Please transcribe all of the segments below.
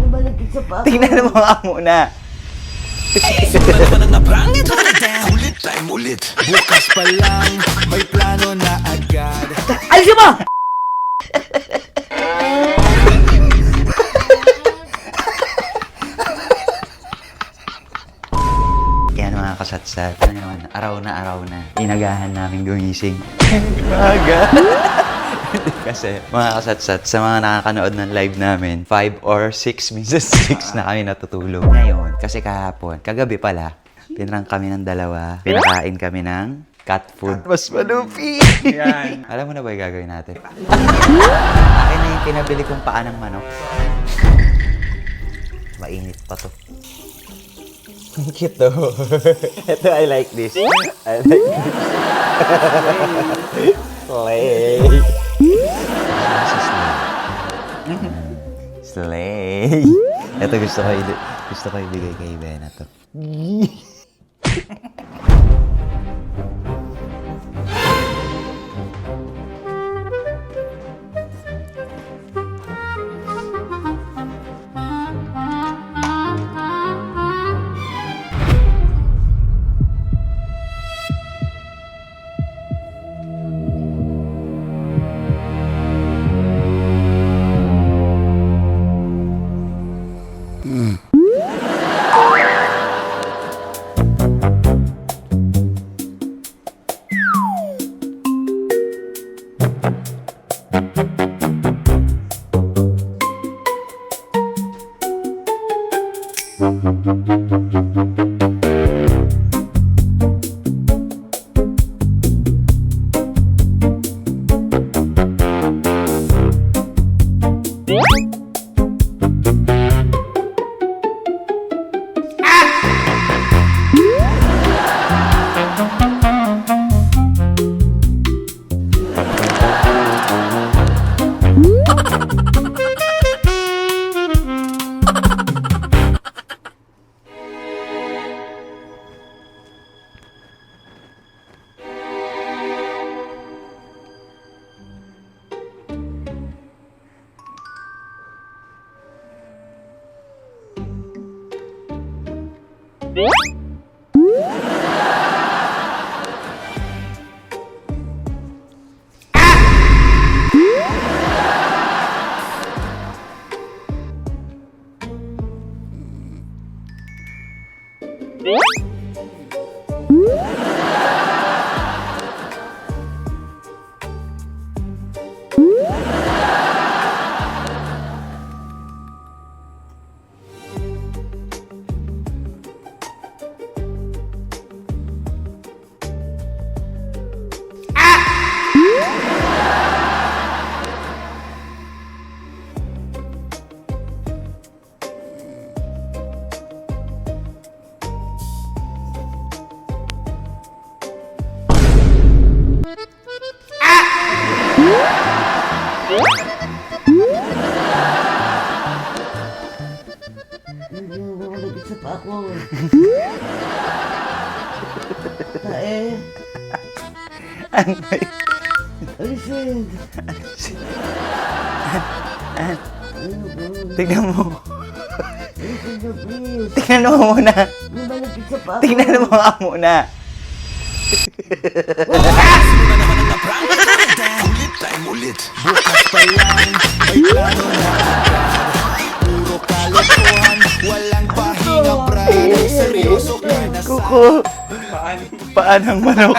Malagkit sa pa. Tingnan mo nga muna. Ulit time ulit. Bukas pa lang, may plano na agad. Alisin mo! Yan mga kasatsat. Ano naman, araw na. Inagahan namin gumising. Maga. Kasi mga kasatsat, sa mga nakakanood ng live namin, 5 or 6, minsan 6 na kami natutulog. Ngayon, kasi kahapon, kagabi pala, pinrang kami ng dalawa, pinakain kami ng cat food. Mas malupi! Yan. Alam mo na ba yung gagawin natin? Akin na yung pinabili kong paa ng manok. Mainit pa to. Ang cute to. Ito, I like this. I like this. Slay. Slay. Ito gusto ko ibigay kay Bena to. Malagkit sa pa ako. Tae. Alisin. Tingnan mo. Alisin na, please. Tingnan mo muna. Malagkit sa pa ako. Tingnan mo nga muna. Ulit time ulit. Bukas pa lang, may plano na agad. Puro kalokohan, walang pahinga brad. Seryoso ka na sa Kuko. Paan ng manok.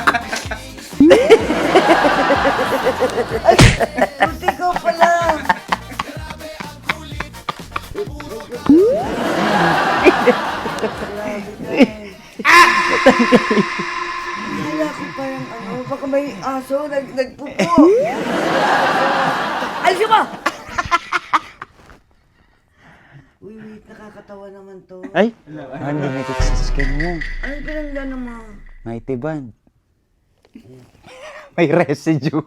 Buti ko pala. Kala ko parang baka may aso nagpupo. Alisin mo! Uy, wait, nakakatawa naman to. Ay, unlimited sa skin mo. Anong pinanggan mo? Mighty Band. May residue.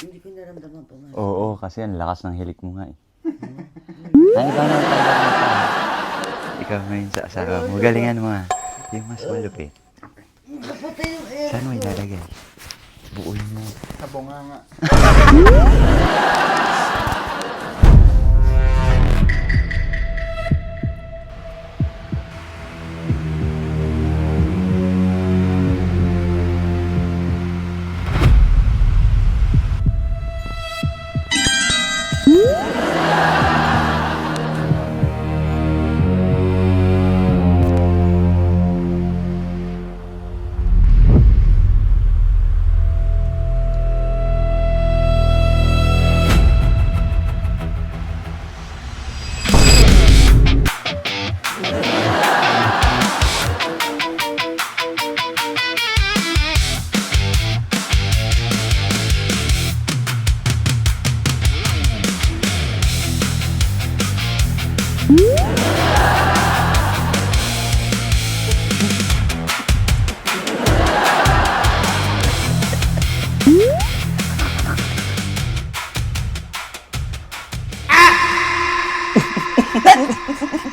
Hindi ko naramdaman pa nga. Oo, kasi ang lakas ng hilik mo nga eh. Ano ka naman pa? Ikaw ngayon sa asawa mo. Galingan mo ah. Yung mas malupit. Kapatay yung air. Saan mo ilalagay? Buuin mo. Sa bunganga.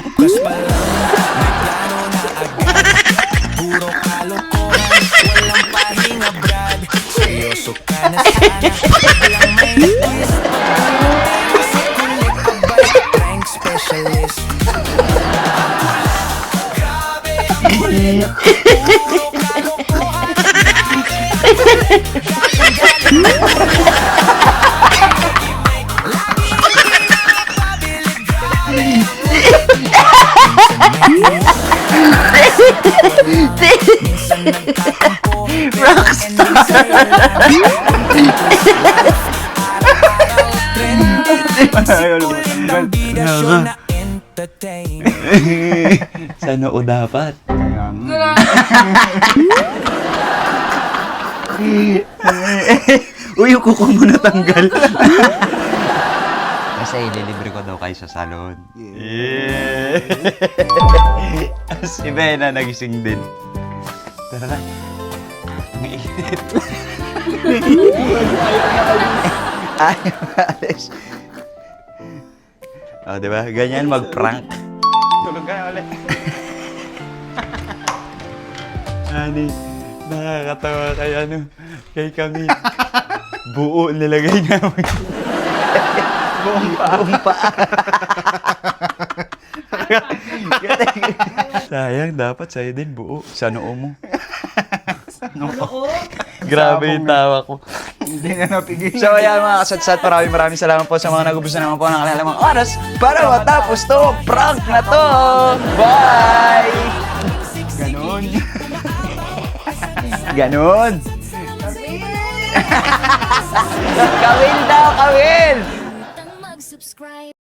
Bukas pa lang, may plano na agad. Puro kalokohan, walang pahinga brad. Seryoso ka na sana, walang may twist. Sa kulit ka ba, prank specialist. Grabe ang kulit, puro kalokohan. Sa noo dapat. Uy, yung kuko mo natanggal. Kasi ililibre ko daw kayo sa salon. Yeah. Si Bena nagising din. Tara na. Ang init. Ayaw alis. O, diba? Ganyan mag-prank. Tulog ka na ulit. Ani, nakakatawa kay kay kami. Buo nilagay namin. Buong paa. Sayang, dapat sa'yo din buo. Sa noo mo. Grabe yung tawa ko. Hindi na napigil. So ayan mga kasatsat, maraming salamat po sa mga nagubusan naman po ng kanilang oras para matapos to prank na to. Bye! Ganon. Ganon. Kawin daw, kawin! Mag-subscribe.